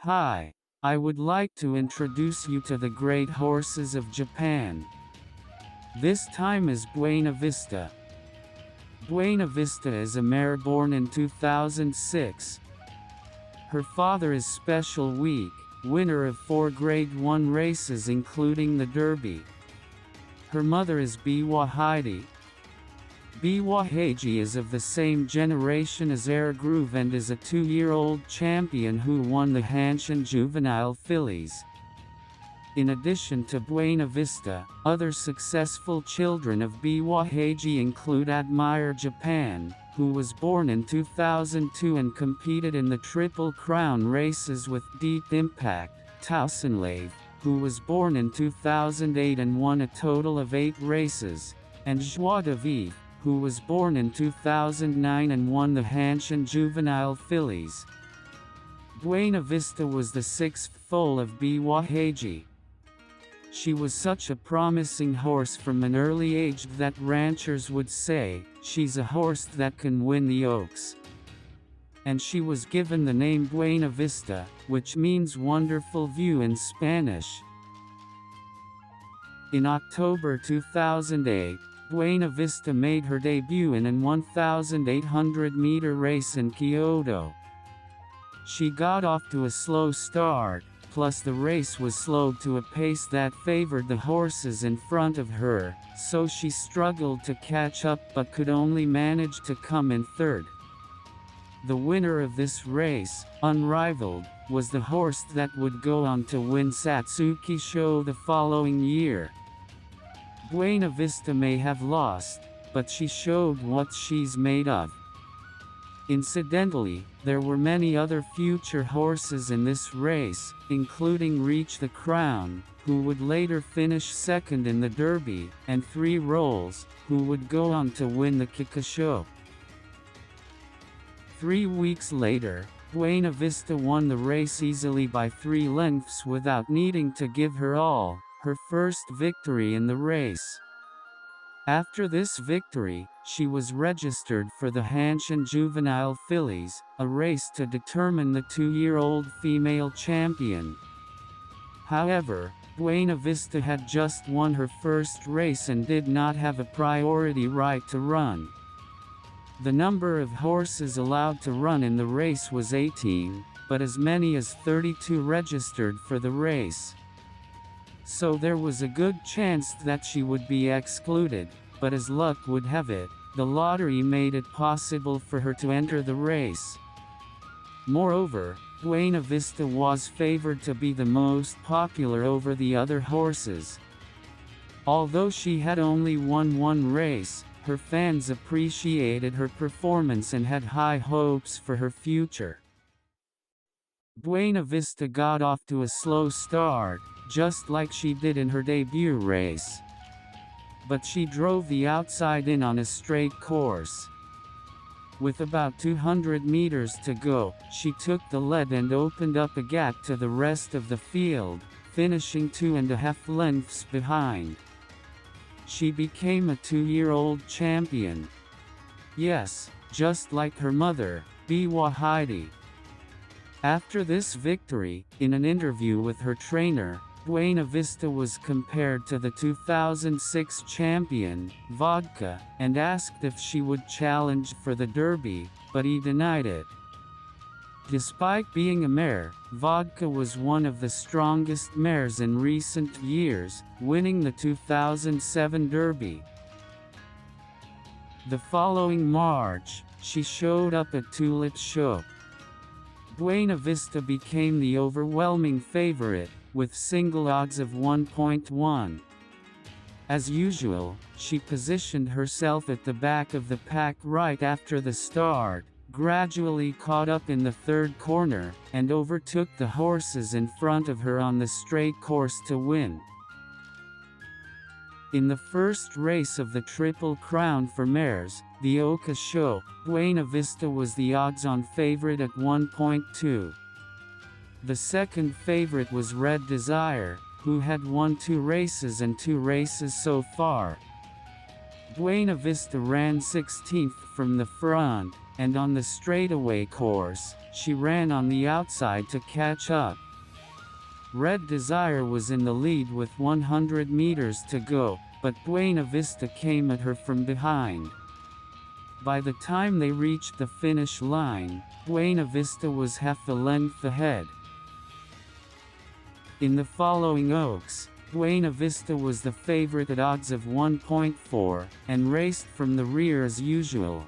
Hi, I would like to introduce you to the great horses of Japan. This time is Buena Vista. Buena Vista is a mare born in 2006. Her father is Special Week, winner of 4 Grade 1 races including the Derby. Her mother is Biwa Heidi. Biwa Heiji is of the same generation as Air Groove and is a 2-year-old champion who won the Hanshin Juvenile Fillies. In addition to Buena Vista, other successful children of Biwa Heiji include Admire Japan, who was born in 2002 and competed in the Triple Crown races with Deep Impact, Tausenlave, who was born in 2008 and won a total of 8 races, and Joie de Vivre, who was born in 2009 and won the Hanshin Juvenile Fillies. Buena Vista was the 6th foal of Biwa Heiji. She was such a promising horse from an early age that ranchers would say, she's a horse that can win the Oaks. And she was given the name Buena Vista, which means wonderful view in Spanish. In October 2008, Buena Vista made her debut in an 1,800-meter race in Kyoto. She got off to a slow start, plus the race was slowed to a pace that favored the horses in front of her, so she struggled to catch up but could only manage to come in third. The winner of this race, Unrivaled, was the horse that would go on to win Satsuki Show the following year. Buena Vista may have lost, but she showed what she's made of. Incidentally, there were many other future horses in this race, including Reach the Crown, who would later finish second in the Derby, and 3 Rolls, who would go on to win the Kikasho. 3 weeks later, Buena Vista won the race easily by 3 lengths without needing to give her all, her first victory in the race. After this victory, she was registered for the Hanshin Juvenile Fillies, a race to determine the 2-year-old female champion. However, Buena Vista had just won her first race and did not have a priority right to run. The number of horses allowed to run in the race was 18, but as many as 32 registered for the race. So there was a good chance that she would be excluded, but as luck would have it, the lottery made it possible for her to enter the race. Moreover, Buena Vista was favored to be the most popular over the other horses. Although she had only won 1 race, her fans appreciated her performance and had high hopes for her future. Buena Vista got off to a slow start, just like she did in her debut race. But she drove the outside in on a straight course. With about 200 meters to go, she took the lead and opened up a gap to the rest of the field, finishing 2.5 lengths behind. She became a 2-year-old champion. Yes, just like her mother, Biwa Heidi. After this victory, in an interview with her trainer, Buena Vista was compared to the 2006 champion, Vodka, and asked if she would challenge for the Derby, but he denied it. Despite being a mare, Vodka was one of the strongest mares in recent years, winning the 2007 Derby. The following March, she showed up at Tulip Show. Buena Vista became the overwhelming favorite, with single odds of 1.1. As usual, she positioned herself at the back of the pack right after the start, gradually caught up in the 3rd corner, and overtook the horses in front of her on the straight course to win. In the first race of the Triple Crown for mares, the Oka Show, Buena Vista was the odds-on favorite at 1.2. The second favorite was Red Desire, who had won 2 races and 2 races so far. Buena Vista ran 16th from the front, and on the straightaway course, she ran on the outside to catch up. Red Desire was in the lead with 100 meters to go, but Buena Vista came at her from behind. By the time they reached the finish line, Buena Vista was half a length ahead. In the following Oaks, Buena Vista was the favorite at odds of 1.4, and raced from the rear as usual.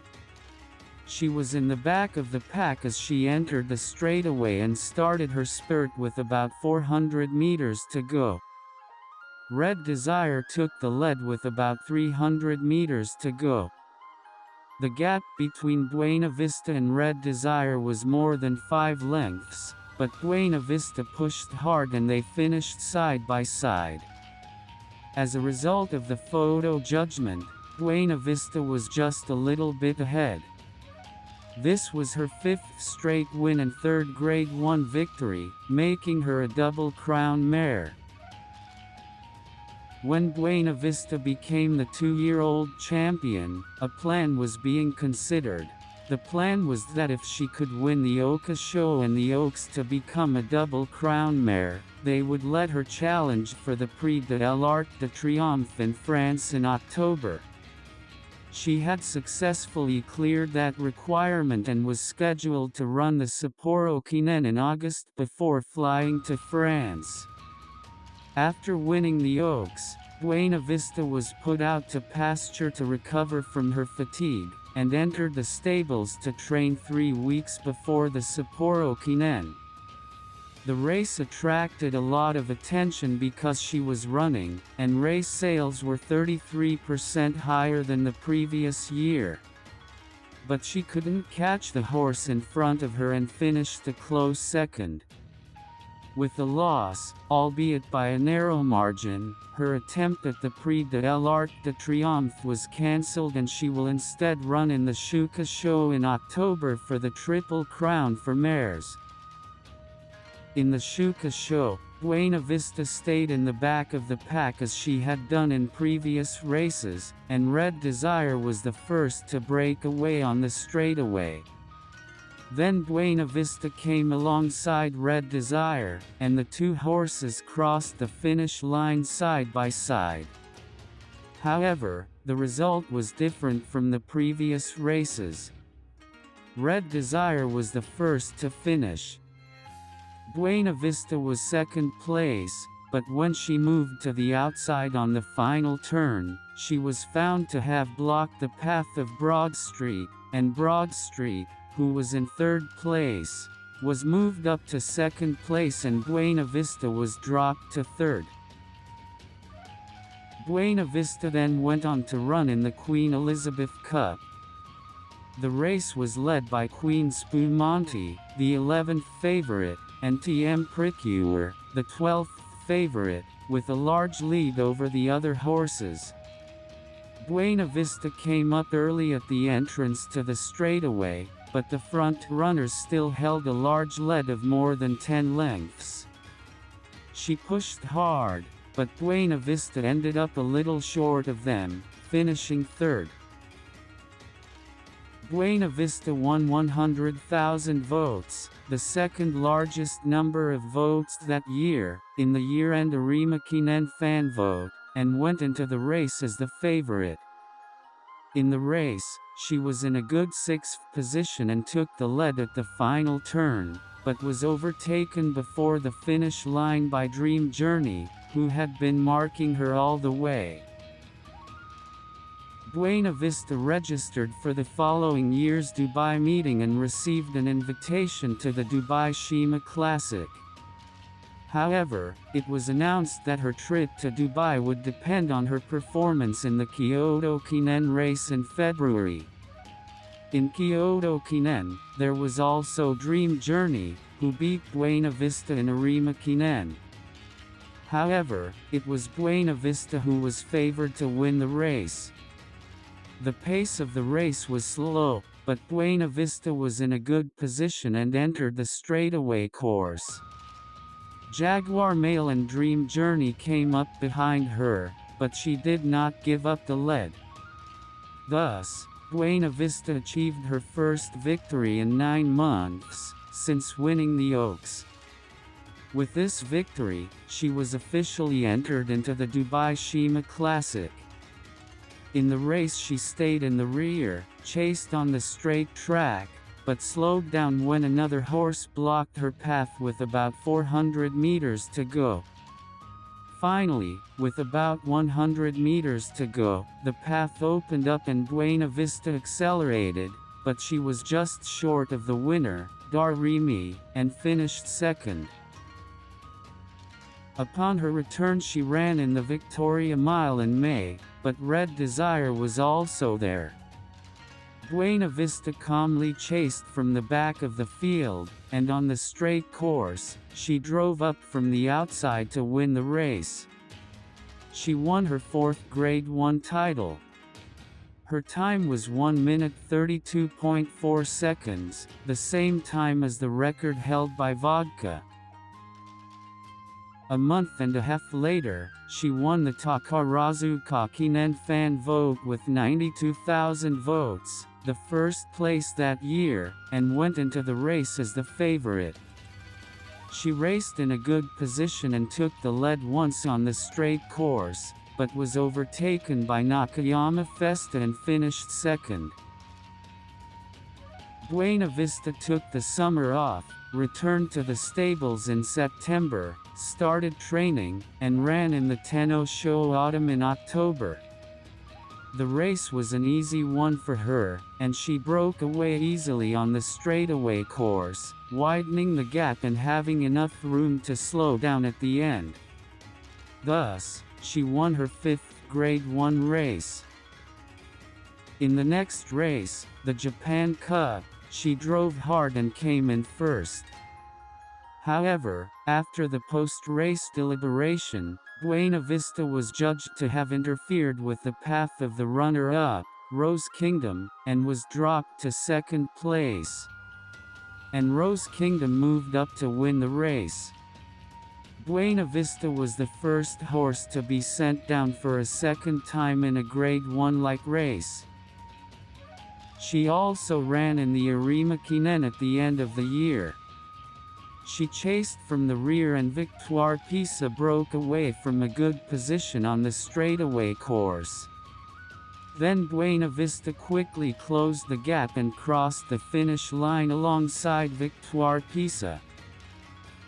She was in the back of the pack as she entered the straightaway and started her spurt with about 400 meters to go. Red Desire took the lead with about 300 meters to go. The gap between Buena Vista and Red Desire was more than 5 lengths, but Buena Vista pushed hard and they finished side by side. As a result of the photo judgment, Buena Vista was just a little bit ahead. This was her 5th straight win and 3rd Grade 1 victory, making her a Double Crown mare. When Buena Vista became the 2-year-old champion, a plan was being considered. The plan was that if she could win the Oka Show and the Oaks to become a Double Crown mare, they would let her challenge for the Prix de l'Arc de Triomphe in France in October. She had successfully cleared that requirement and was scheduled to run the Sapporo Kinen in August before flying to France. After winning the Oaks, Buena Vista was put out to pasture to recover from her fatigue, and entered the stables to train 3 weeks before the Sapporo Kinen. The race attracted a lot of attention because she was running, and race sales were 33% higher than the previous year. But she couldn't catch the horse in front of her and finished a close second. With the loss, albeit by a narrow margin, her attempt at the Prix de l'Arc de Triomphe was cancelled and she will instead run in the Shuka Show in October for the Triple Crown for mares. In the Shuka Show, Buena Vista stayed in the back of the pack as she had done in previous races, and Red Desire was the first to break away on the straightaway. Then Buena Vista came alongside Red Desire, and the two horses crossed the finish line side by side. However, the result was different from the previous races. Red Desire was the first to finish. Buena Vista was second place, but when she moved to the outside on the final turn, she was found to have blocked the path of Broad Street, and Broad Street, who was in third place, was moved up to second place and Buena Vista was dropped to third. Buena Vista then went on to run in the Queen Elizabeth Cup. The race was led by Queen Spumante, the 11th favorite, and TM Precure, the 12th favorite, with a large lead over the other horses. Buena Vista came up early at the entrance to the straightaway, but the front runners still held a large lead of more than 10 lengths. She pushed hard, but Buena Vista ended up a little short of them, finishing third. Buena Vista won 100,000 votes, the second largest number of votes that year, in the year-end Arima Kinen fan vote, and went into the race as the favorite. In the race, she was in a good 6th position and took the lead at the final turn, but was overtaken before the finish line by Dream Journey, who had been marking her all the way. Buena Vista registered for the following year's Dubai meeting and received an invitation to the Dubai Shima Classic. However, it was announced that her trip to Dubai would depend on her performance in the Kyoto Kinen race in February. In Kyoto Kinen, there was also Dream Journey, who beat Buena Vista in Arima Kinen. However, it was Buena Vista who was favored to win the race. The pace of the race was slow, but Buena Vista was in a good position and entered the straightaway course. Jaguar Mail and Dream Journey came up behind her, but she did not give up the lead. Thus, Buena Vista achieved her first victory in 9 months, since winning the Oaks. With this victory, she was officially entered into the Dubai Shima Classic. In the race she stayed in the rear, chased on the straight track, but slowed down when another horse blocked her path with about 400 meters to go. Finally, with about 100 meters to go, the path opened up and Buena Vista accelerated, but she was just short of the winner, Darimi, and finished second. Upon her return she ran in the Victoria Mile in May, but Red Desire was also there. Buena Vista calmly chased from the back of the field, and on the straight course, she drove up from the outside to win the race. She won her 4th Grade 1 title. Her time was 1 minute 32.4 seconds, the same time as the record held by Vodka. A month and a half later, she won the Takarazu Kakinen fan vote with 92,000 votes, the first place that year, and went into the race as the favorite. She raced in a good position and took the lead once on the straight course, but was overtaken by Nakayama Festa and finished second. Buena Vista took the summer off, returned to the stables in September, started training, and ran in the Tenno Show Autumn in October. The race was an easy one for her, and she broke away easily on the straightaway course, widening the gap and having enough room to slow down at the end. Thus, she won her 5th Grade 1 race. In the next race, the Japan Cup, she drove hard and came in first. However, after the post-race deliberation, Buena Vista was judged to have interfered with the path of the runner-up, Rose Kingdom, and was dropped to second place. And Rose Kingdom moved up to win the race. Buena Vista was the first horse to be sent down for a second time in a Grade 1-like race. She also ran in the Arima Kinen at the end of the year. She chased from the rear and Victoire Pisa broke away from a good position on the straightaway course. Then Buena Vista quickly closed the gap and crossed the finish line alongside Victoire Pisa.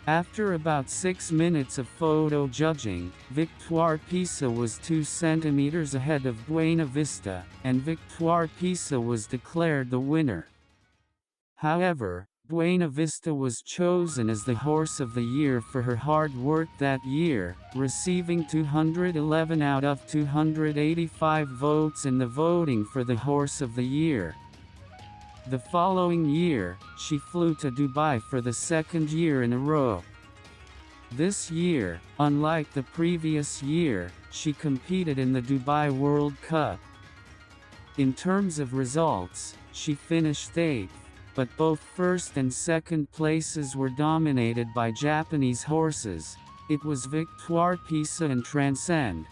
After about 6 minutes of photo judging, Victoire Pisa was 2 centimeters ahead of Buena Vista, and Victoire Pisa was declared the winner. However, Buena Vista was chosen as the Horse of the Year for her hard work that year, receiving 211 out of 285 votes in the voting for the Horse of the Year. The following year, she flew to Dubai for the 2nd year in a row. This year, unlike the previous year, she competed in the Dubai World Cup. In terms of results, she finished 8th, but both 1st and 2nd places were dominated by Japanese horses. It was Victoire Pisa and Transcend.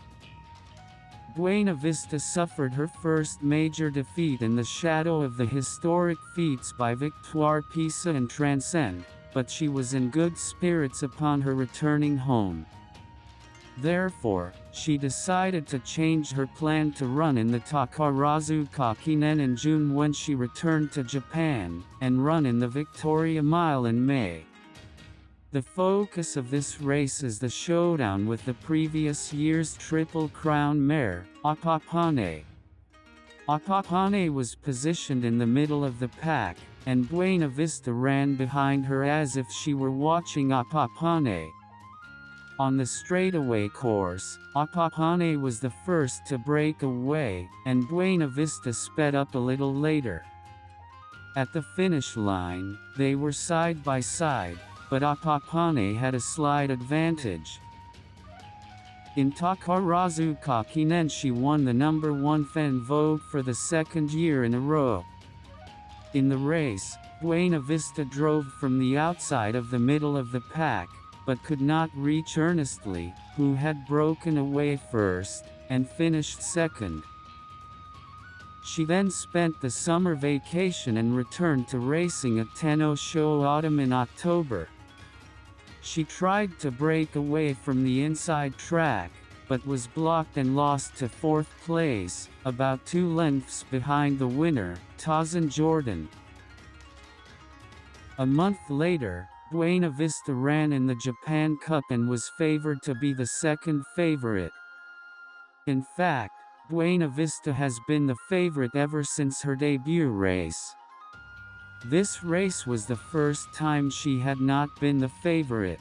Buena Vista suffered her first major defeat in the shadow of the historic feats by Victoire Pisa and Transcend, but she was in good spirits upon her returning home. Therefore, she decided to change her plan to run in the Takarazu Kakinen in June when she returned to Japan, and run in the Victoria Mile in May. The focus of this race is the showdown with the previous year's Triple Crown mare, Apapane. Apapane was positioned in the middle of the pack, and Buena Vista ran behind her as if she were watching Apapane. On the straightaway course, Apapane was the first to break away, and Buena Vista sped up a little later. At the finish line, they were side by side, but Apapane had a slight advantage. In Takarazu Kakinen she won the number 1 fan vote for the 2nd year in a row. In the race, Buena Vista drove from the outside of the middle of the pack, but could not reach Ernestly, who had broken away first, and finished second. She then spent the summer vacation and returned to racing at Tenno-Sho Autumn in October. She tried to break away from the inside track, but was blocked and lost to 4th place, about 2 lengths behind the winner, Tazan Jordan. A month later, Buena Vista ran in the Japan Cup and was favored to be the second favorite. In fact, Buena Vista has been the favorite ever since her debut race. This race was the first time she had not been the favorite.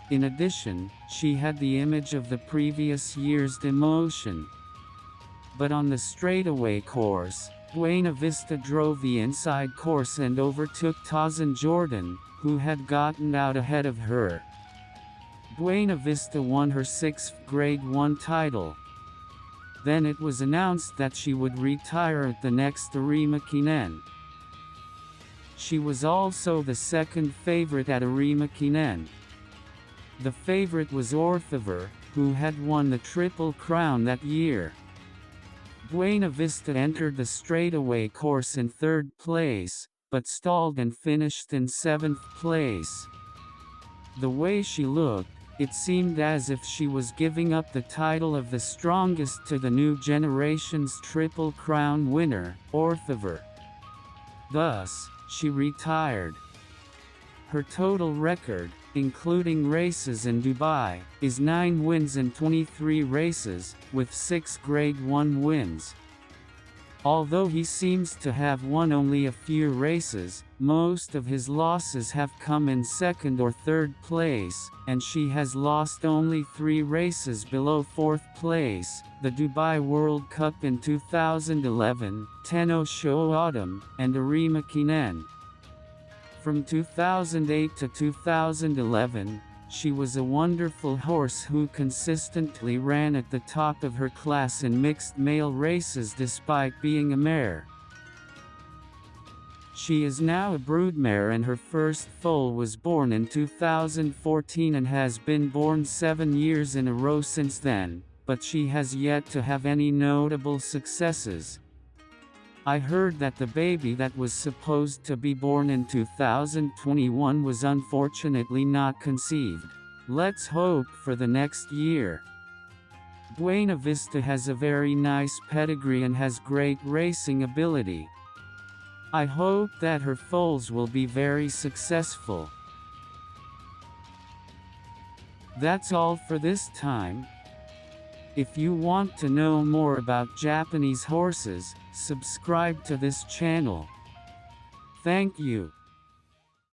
In addition, she had the image of the previous year's demotion. But on the straightaway course, Buena Vista drove the inside course and overtook Tazan Jordan, who had gotten out ahead of her. Buena Vista won her 6th Grade 1 title. Then it was announced that she would retire at the next Arima Kinen. She was also the second favorite at Arima Kinen. The favorite was Orthover, who had won the Triple Crown that year. Buena Vista entered the straightaway course in 3rd place, but stalled and finished in 7th place. The way she looked, it seemed as if she was giving up the title of the strongest to the new generation's Triple Crown winner, Orthover. Thus, she retired. Her total record, including races in Dubai, is 9 wins in 23 races, with 6 Grade 1 wins. Although he seems to have won only a few races, most of his losses have come in 2nd or 3rd place, and she has lost only 3 races below 4th place, the Dubai World Cup in 2011, Tenno-Sho Autumn, and Arima Kinen. From 2008 to 2011, she was a wonderful horse who consistently ran at the top of her class in mixed male races despite being a mare. She is now a broodmare and her first foal was born in 2014 and has been born 7 years in a row since then, but she has yet to have any notable successes. I heard that the baby that was supposed to be born in 2021 was unfortunately not conceived. Let's hope for the next year. Buena Vista has a very nice pedigree and has great racing ability. I hope that her foals will be very successful. That's all for this time. If you want to know more about Japanese horses, subscribe to this channel. Thank you.